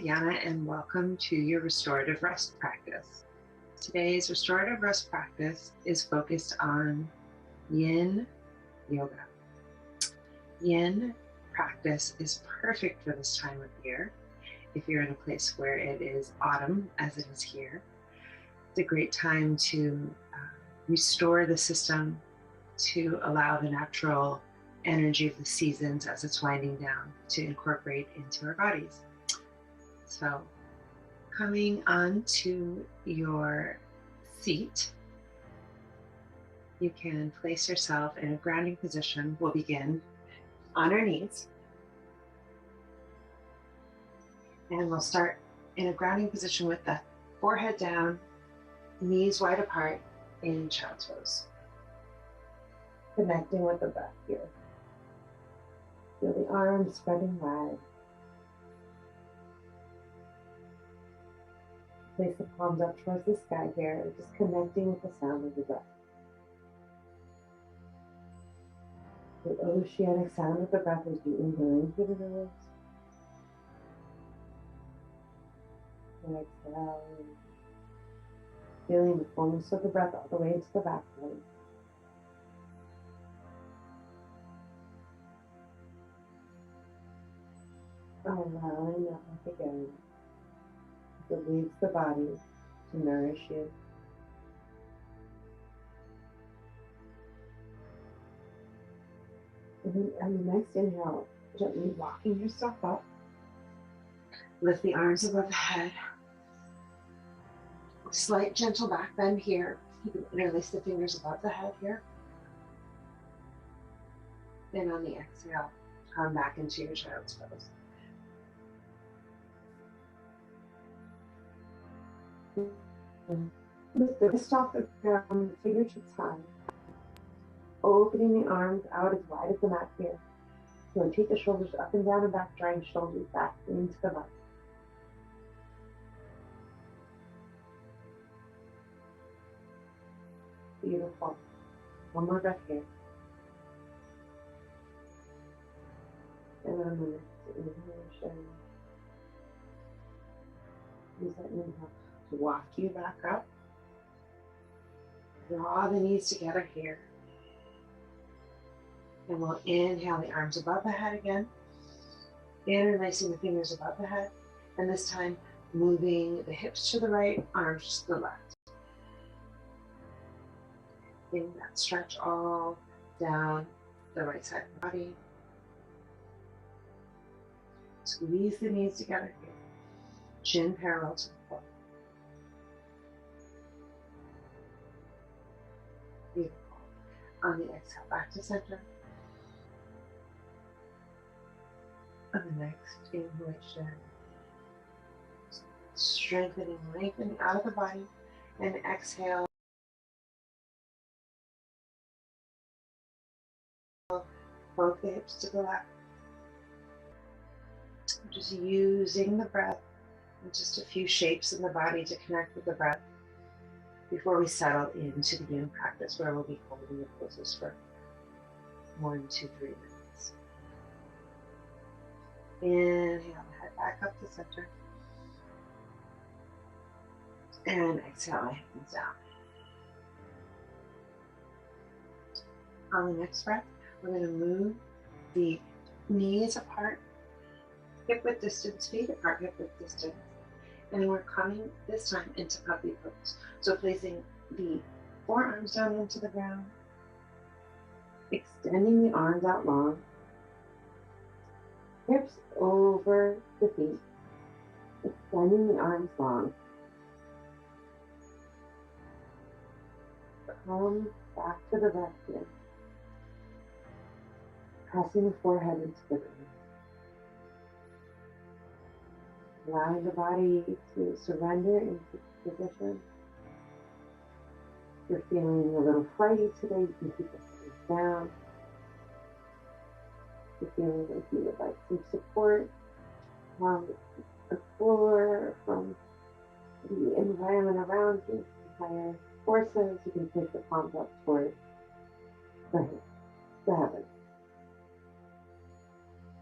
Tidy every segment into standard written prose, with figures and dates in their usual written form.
Yana, and welcome to your restorative rest practice. Today's restorative rest practice is focused on Yin Yoga. Yin practice is perfect for this time of year. If you're in a place where it is autumn, as it is here, it's a great time to restore the system, to allow the natural energy of the seasons as it's winding down to incorporate into our bodies. So coming onto your seat, you can place yourself in a grounding position. We'll begin on our knees. And we'll start in a grounding position with the forehead down, knees wide apart in child's pose. Connecting with the breath here. Feel the arms spreading wide. Place the palms up towards the sky here, just connecting with the sound of the breath. The oceanic sound of the breath as you inhale through the nose. And exhale. Feeling the fullness of the breath all the way into the back body. Allowing that breath again. It leaves the body to nourish you. And then on the next inhale, gently walking yourself up. Lift the arms above the head. Slight gentle back bend here. You can interlace the fingers above the head here. Then on the exhale, come back into your child's pose. Lift the wrist off the ground, fingertips high. Opening the arms out as wide as the mat here. Rotate the shoulders up and down and back, drawing shoulders back into the body. Beautiful. One more breath here. And on the next inhalation, use that inhale to walk you back up. Draw the knees together here. And we'll inhale the arms above the head again. Interlacing the fingers above the head. And this time, moving the hips to the right, arms to the left. Getting that stretch all down the right side of the body. Squeeze the knees together here. Chin parallel to the floor. Beautiful. On the exhale, back to center. On the next inhalation, strengthening, lengthening out of the body. And exhale, both the hips to the left. Just using the breath and just a few shapes in the body to connect with the breath before we settle into the Yin practice, where we'll be holding the poses for 1, 2, 3 minutes. Inhale, head back up to center. And exhale, hands down. On the next breath, we're going to move the knees apart, hip width distance, feet apart, hip width distance. And then we're coming this time into puppy pose. So placing the forearms down into the ground, extending the arms out long, hips over the feet, extending the arms long. Come back to the breath here. Pressing the forehead into the ground. Allowing the body to surrender into position. If you're feeling a little flighty today, you can keep the feet down. If you're feeling like you would like some support from the floor, from the environment around you, higher forces, you can take the palms up towards the heavens.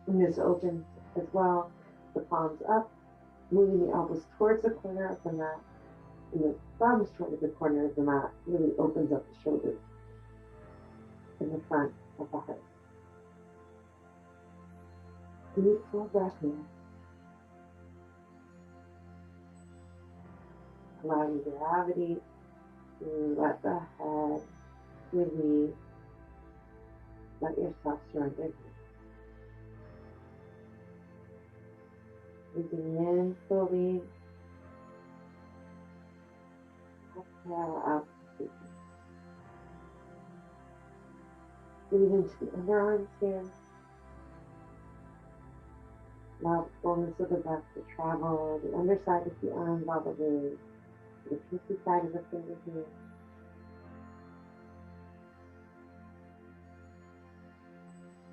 And this opens as well, the palms up, moving the elbows towards the corner of the mat and the thumbs towards the corner of the mat really opens up the shoulders in the front of the heart. Deep full breath here. Allowing gravity to let the head release. Let yourself surrender here. Breathing in fully. Exhale out completely. Breathe into the underarms here. Allow the fullness of the breath to travel the underside of the arms all the way to the pinky side of the finger here.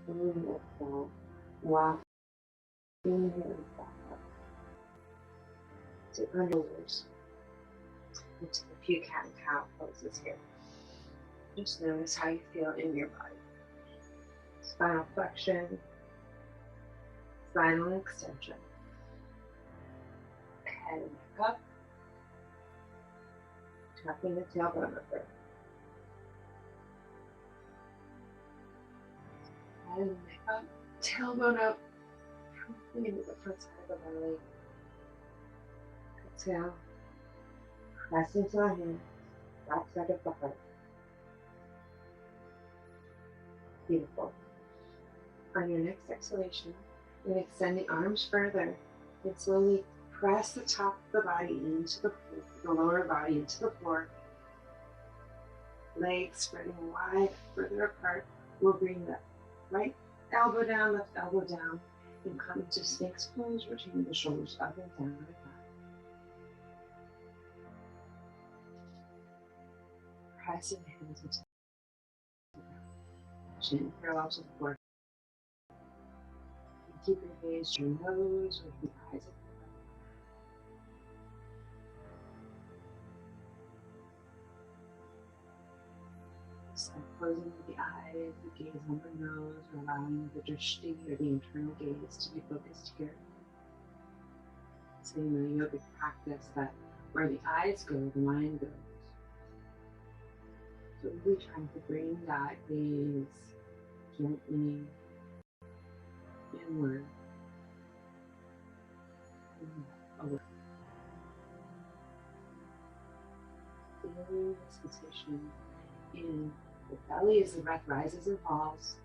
Slowly exhale. Walk in here and back up. To underwards. Into a few cat and cow poses here. Just notice how you feel in your body. Spinal flexion, spinal extension. Head and neck up. Tucking the tailbone under. Head and neck up. Tailbone up. Pushing into the front side of the belly. Exhale. Press into our hands. Back side of the heart. Beautiful. On your next exhalation, you're going to extend the arms further and slowly press the top of the body into the lower body into the floor. Legs spreading wide, further apart. We'll bring the right elbow down, left elbow down, and come into Sphinx pose, rotating the shoulders up and down like that. Pressing the hands into the ground. Chin parallel to the floor. Keep your gaze to your nose or your eyes open. So closing the eyes, the gaze on the nose, or allowing the drishti or the internal gaze to be focused here. So in the yogic practice that where the eyes go, the mind goes. So really trying to bring that gaze gently inward. Away. Feeling the sensation in the belly as the breath rises and falls.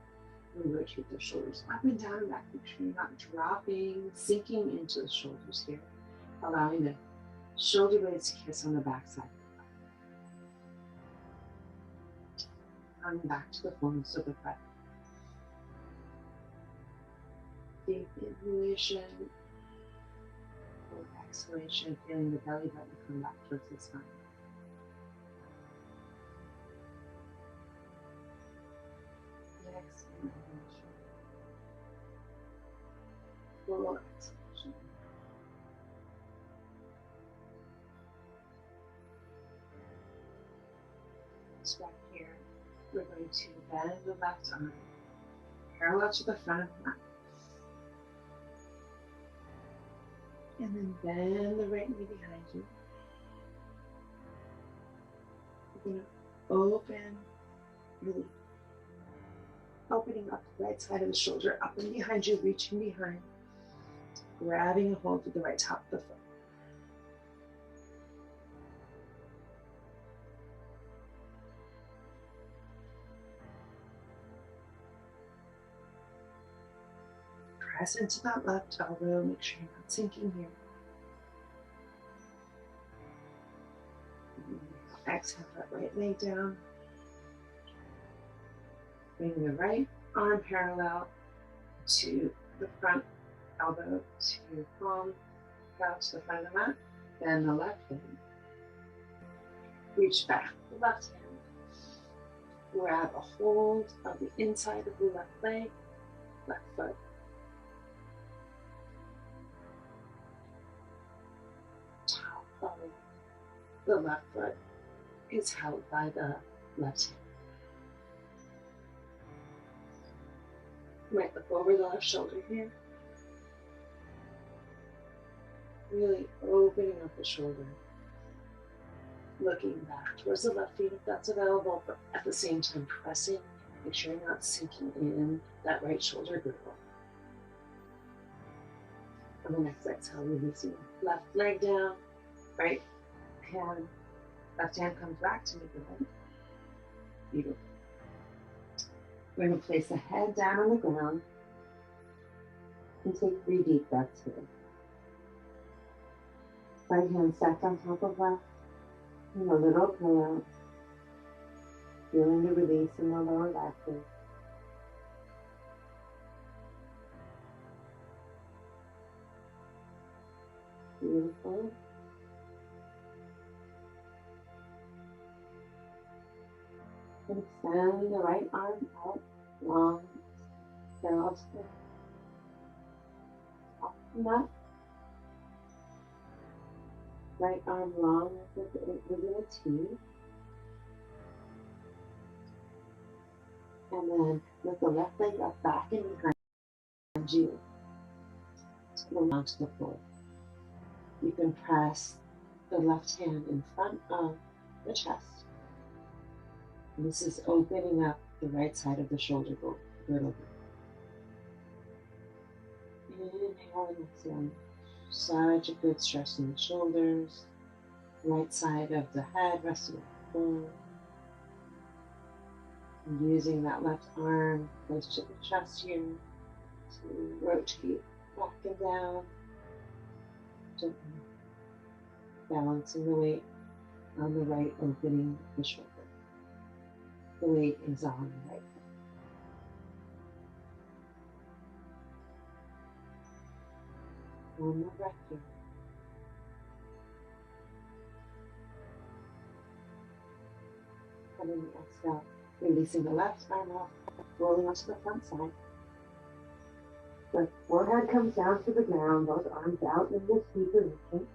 We rotate the shoulders up and down and back. Make sure you're not dropping, sinking into the shoulders here. Allowing the shoulder blades to kiss on the back side. Coming back to the fullness of the breath. Deep inhalation. Exhalation, feeling the belly button come back towards the spine. Next inhalation. Full exhalation. So back here, we're going to bend the left arm parallel to the front of the mat. And then bend the right knee behind you. You're going to open, really opening up the right side of the shoulder, up and behind you, reaching behind, grabbing a hold of the right top of the foot. Press into that left elbow, make sure you're not sinking here. Exhale, that right leg down. Bring the right arm parallel to the front elbow to palm, down to the front of the mat. Then the left hand. Reach back the left hand. Grab a hold of the inside of the left leg, left foot. Top of the left foot is held by the left hand. You might look over the left shoulder here. Really opening up the shoulder, looking back towards the left feet if that's available, but at the same time pressing. Make sure you're not sinking in that right shoulder girdle. On the next exhale, releasing left leg down, right hand, left hand comes back to make the right. Beautiful. We're going to place the head down on the ground and take 3 deep breaths here. Right hand stacked on top of left, and a little pillow. Feeling the release in the lower back here. Beautiful. And extend the right arm out, long, parallel to the top of the mat. Right arm long within a T. And then lift the left leg up, back and behind you. Go down to the floor. You can press the left hand in front of the chest. And this is opening up the right side of the shoulder girdle. Inhale and exhale. Such a good stretch in the shoulders. Right side of the head resting on the floor. And using that left arm close to the chest here to rotate back and down. Gently balancing the weight on the right opening of the shoulder. The weight is on the right. One more breath here. And then exhale, releasing the left arm off, rolling onto the front side. The forehead comes down to the ground, both arms out in this deep position.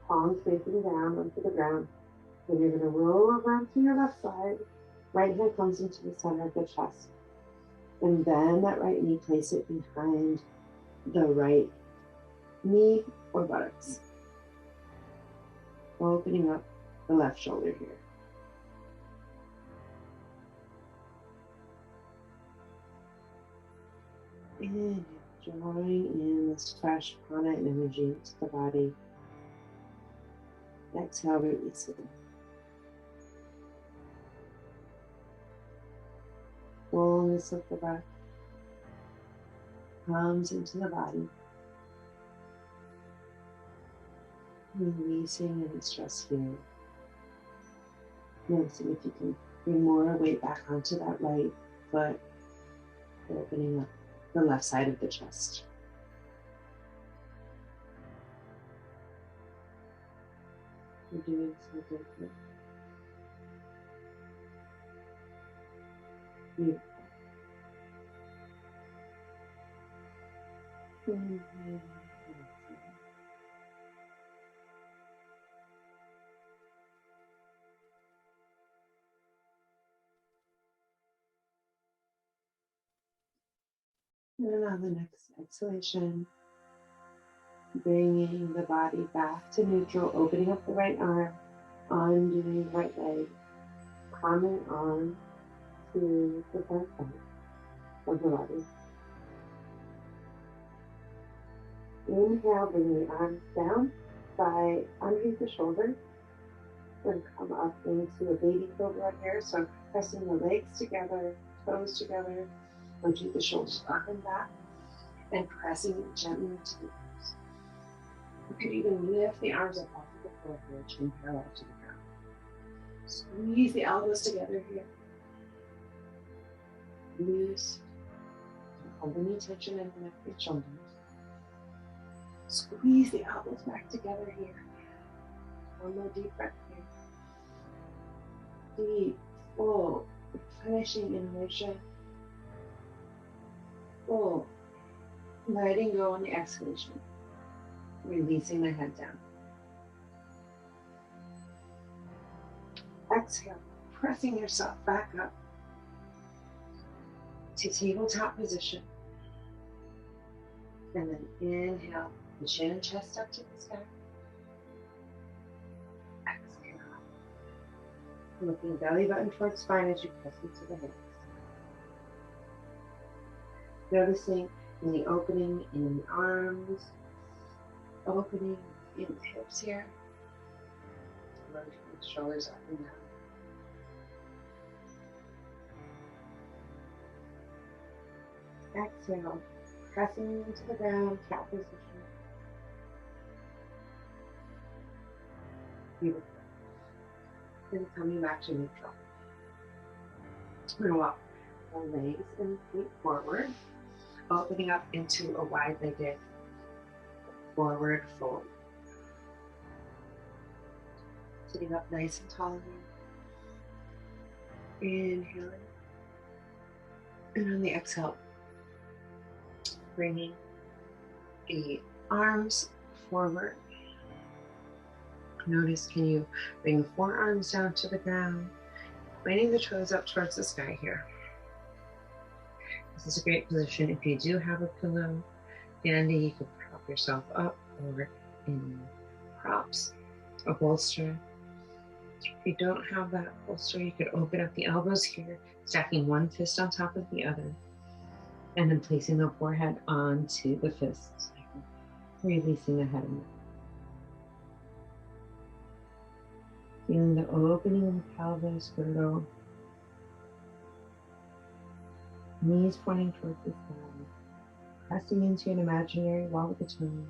Palms facing down onto the ground. Then you're going to roll over onto your left side. Right hand comes into the center of the chest. And bend that right knee, place it behind the right knee or buttocks. Opening up the left shoulder here. And drawing in this fresh prana energy into the body. Exhale, release it. Fullness of the breath comes into the body. Releasing any stress here. Noticing if you can bring more weight back onto that right foot. Opening up the left side of the chest. You're doing so good here. Beautiful. Inhale. And on the next exhalation, bringing the body back to neutral, opening up the right arm, undoing the right leg, coming on to the front side of the body. Inhale, bring the arms down by underneath the shoulders and come up into a baby cobra here. So pressing the legs together, toes together, underneath the shoulders up and back, and pressing gently into the arms. You could even lift the arms up off of the floor here, chin parallel to the ground. Squeeze the elbows together here. Loose. Don't hold any tension in the neck and shoulders. Squeeze the elbows back together here. One more deep breath here. Deep, full, replenishing inhalation. Full, letting go on the exhalation. Releasing the head down. Exhale, pressing yourself back up to tabletop position. And then inhale, the chin and chest up to the sky. Exhale. Looking belly button towards spine as you press into the hips. Noticing in the opening in the arms, opening in the hips here. Rotating the shoulders up and down. Exhale, pressing into the ground, cat position. Beautiful. Then coming back to neutral. We're going to walk the legs and feet forward, opening up into a wide-legged forward fold. Sitting up nice and tall again. Inhaling. And on the exhale, bringing the arms forward. Notice, can you bring the forearms down to the ground, pointing the toes up towards the sky here. This is a great position. If you do have a pillow handy, you can prop yourself up, or in props, a bolster. If you don't have that bolster, you could open up the elbows here, stacking one fist on top of the other, and then placing the forehead onto the fists, releasing the head and neck. Feeling the opening in the pelvis, girdle, knees pointing towards the sky, pressing into an imaginary wall with the tongue,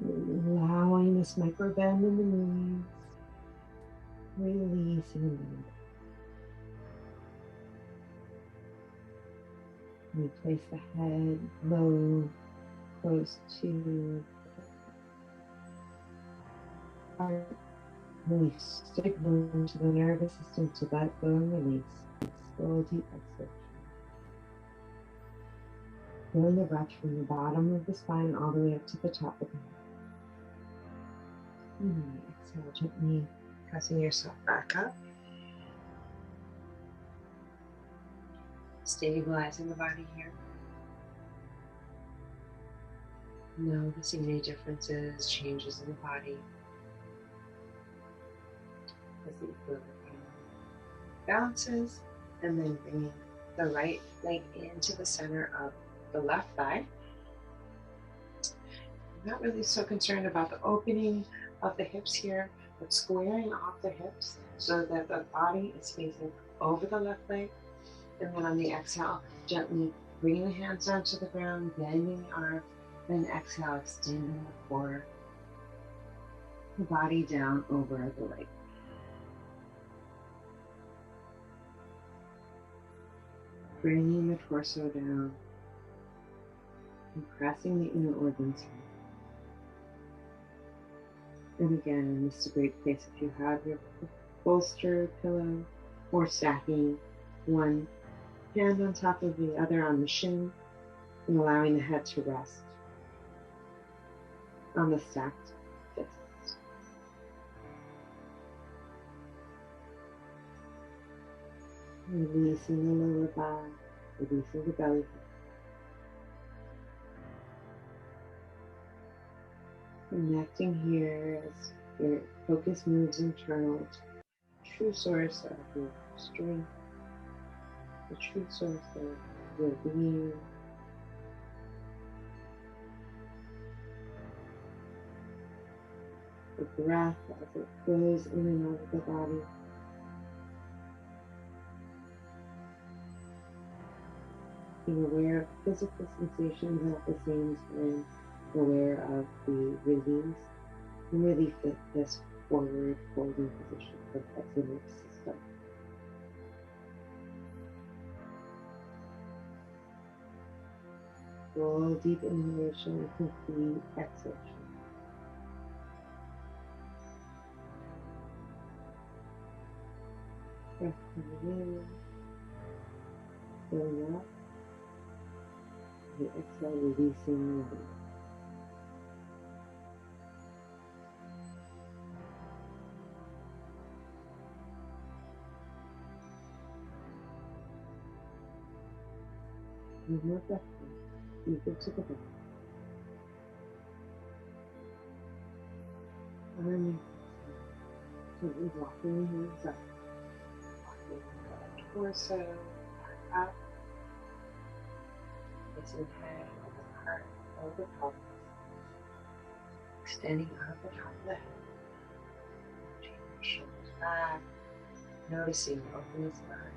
allowing this micro bend in the knees, releasing the mind. We place the head low, close to the heart. Release signal to the nervous system to let go and release. Slow, deep exhalation. Feeling the breath from the bottom of the spine all the way up to the top of the head. Exhale, gently pressing yourself back up. Stabilizing the body here. Noticing any differences, changes in the body. As the equilibrium balances, and then bringing the right leg into the center of the left thigh. I'm not really so concerned about the opening of the hips here, but squaring off the hips so that the body is facing over the left leg. And then on the exhale, gently bringing the hands down to the ground, bending the arms, then exhale, extending the core, the body down over the leg. Bringing the torso down and pressing the inner organs here. And again, this is a great place if you have your bolster, pillow, or stacking one hand on top of the other on the shin and allowing the head to rest on the stacked fists. Releasing the lower back, releasing the belly. Connecting here as your focus moves internal to the true source of your strength, the true source of your being. The breath as it flows in and out of the body. Being aware of physical sensations and at the same time aware of the release and really fit this forward folding position for the nervous system. Full deep inhalation, complete exhalation. Breath coming in, filling up. The exhale, releasing the weight. One more breath. deeper to the belly. On your exhale, gently walking your hands up, Walking the torso back up, facing the head over the heart, over the pelvis, extending out the top of the head, pushing your shoulders back, noticing the openness of the heart.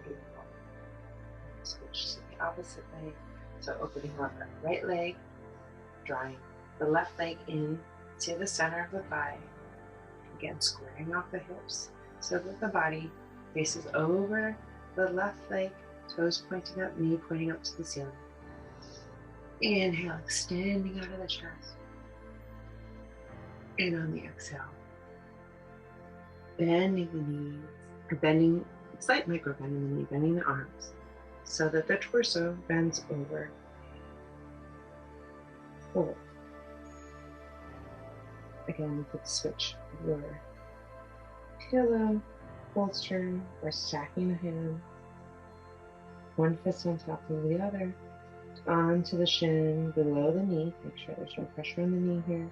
Beautiful. Switch to the opposite leg. So opening up that right leg, drawing the left leg in to the center of the thigh. Again, squaring off the hips so that the body faces over the left leg, toes pointing up, knee pointing up to the ceiling. Inhale, extending out of the chest. And on the exhale, bending the knees, or bending, slight micro bend in the knee, bending the arms so that the torso bends over forward. Again, you could switch your pillow, bolster, or stacking the hands, one fist on top of the other, onto the shin, below the knee. Make sure there's no pressure on the knee here.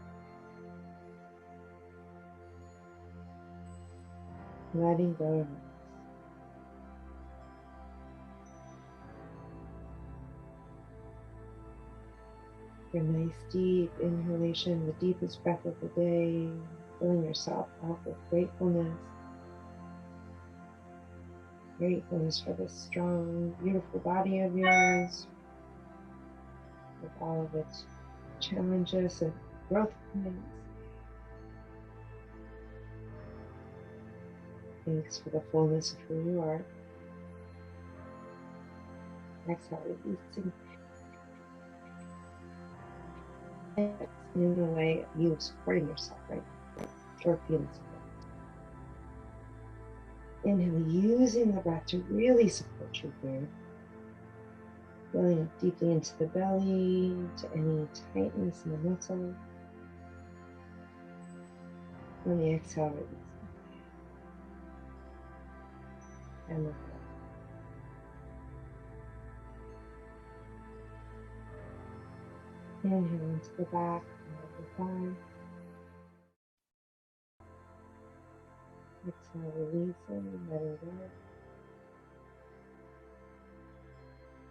Letting go of it. Your nice deep inhalation, the deepest breath of the day, filling yourself up with gratefulness. Gratefulness for this strong, beautiful body of yours, with all of its challenges and growth points. Thanks for the fullness of who you are. Exhale, releasing. In the way of you supporting yourself, right? Or feeling support. Inhale, using the breath to really support you here. Filling up deeply into the belly, to any tightness in the muscle. On the exhale, releasing. And lift up. Inhale into the back of the thigh. Exhale, releasing, letting go.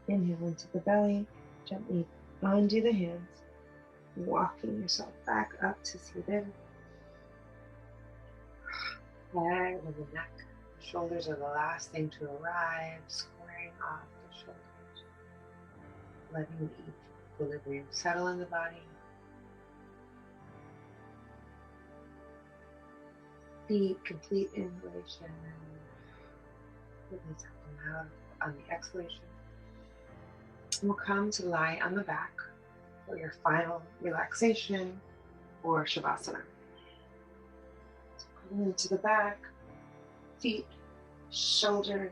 Inhale into the belly, gently undo the hands, walking yourself back up to seated. Head and the neck, shoulders are the last thing to arrive, squaring off the shoulders, letting the equilibrium settle in the body. Deep, complete inhalation, release up and out on the exhalation. We'll come to lie on the back for your final relaxation or Shavasana. So coming into the back, feet, shoulder,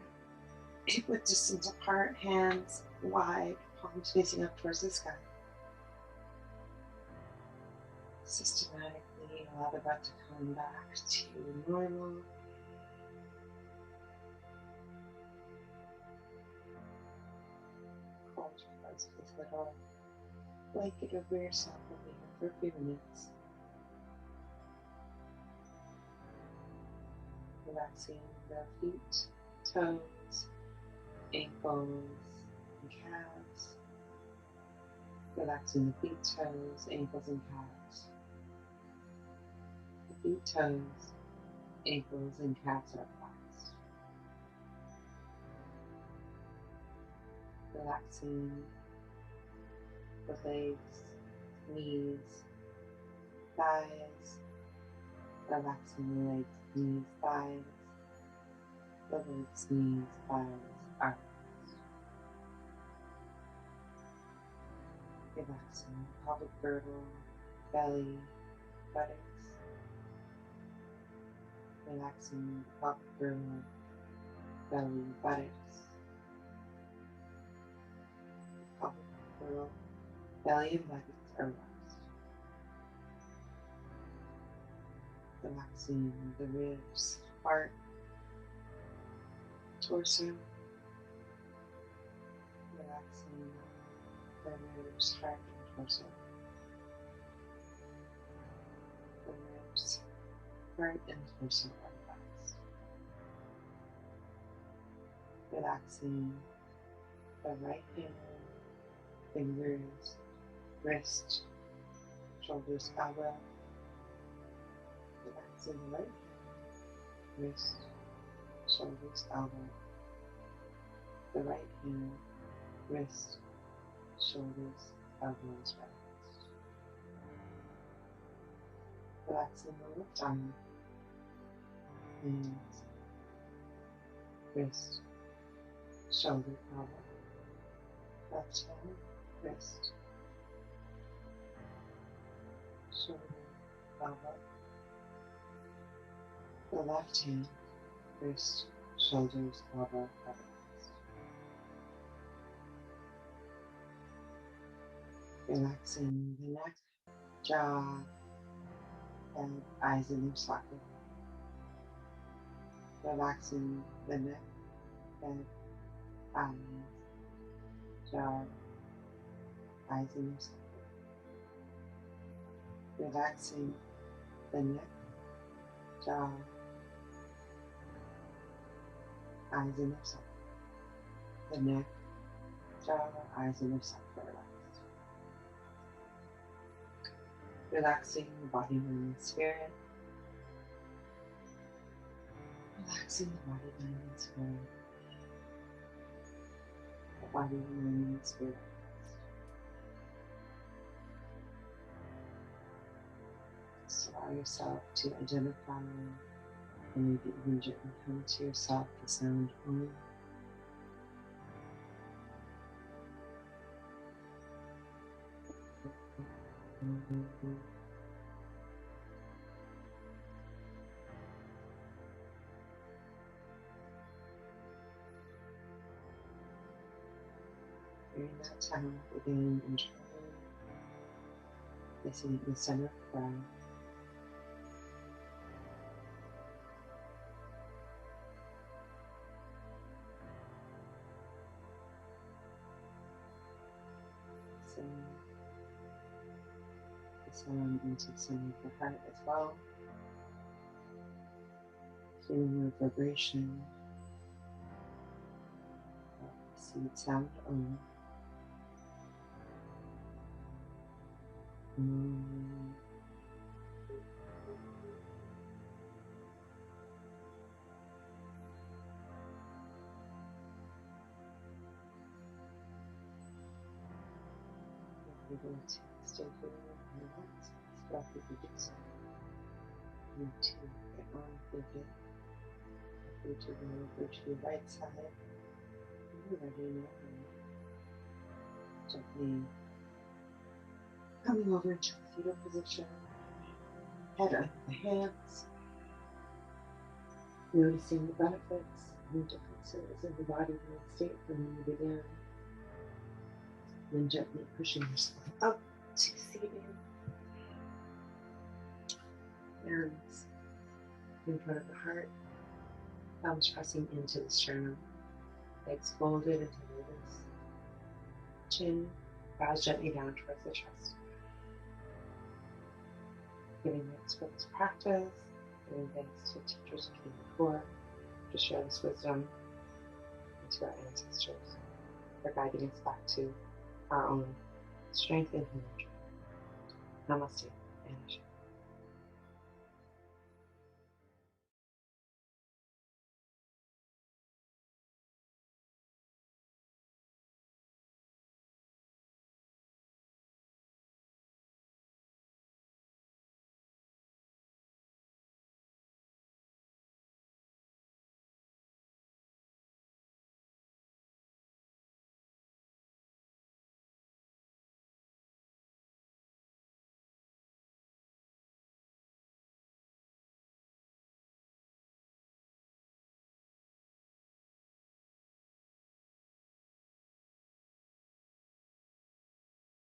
hip width distance apart, hands wide, palms facing up towards the sky. Systematically allow the breath to come back to normal. Hold your breath with a little blanket over yourself over here for a few minutes. Relaxing the feet, toes, ankles, and calves. Relaxing the feet, toes, ankles, and calves. The feet, toes, ankles, and calves are relaxed. Relaxing the legs, knees, thighs. Relaxing the legs, knees, thighs. The legs, knees, thighs are relaxed. Relaxing the pelvic girdle, belly, buttocks. Relaxing the pelvic girdle, belly, buttocks. Pelvic girdle, belly, and buttocks are relaxed. Relaxing the ribs, heart, torso, the ribs, heart, and torso. The ribs, heart, and torso are relaxed. Relaxing the right hand, fingers, wrist, shoulders, elbow. Relaxing the right hand, wrist, shoulders, elbow. The right hand, wrist, shoulders, elbows relaxed. Relaxing the left arm, hands, wrist, shoulder, elbow. Left hand, wrist, shoulder, elbow. The left hand, wrist, shoulders, elbow relaxed. Relaxing the neck, jaw, head, eyes in their socket. Relaxing the neck, head, eyes, jaw, eyes in their socket. Relaxing the neck, jaw, eyes in their socket. The neck, jaw, eyes in their socket relaxed. Relaxing the body, mind, and spirit. Relaxing the body, mind, and spirit. The body, mind, and spirit relaxed. Just allow yourself to identify and maybe even gently hum to yourself the sound Om. During that time, begin internally, listening to the center of the breath. Sending the sound into the center of the heart as well. Feeling the vibration of the seed sound Om. Om. You're going to stay here and relax. Stop if you do so. You need to get on with it. Go to the right side. You're ready now. Gently coming over into the fetal position. Head under the hands. Noticing the benefits and the differences in the body mind state from when you began. Then gently pushing yourself up to seating. Hands in front of the heart. Thumbs pressing into the sternum. Legs folded into lotus. Chin bows gently down towards the chest. Giving thanks for this practice. Giving thanks to teachers who came before to share this wisdom, and to our ancestors for guiding us back to our own strength and healing. Namaste and Ashe.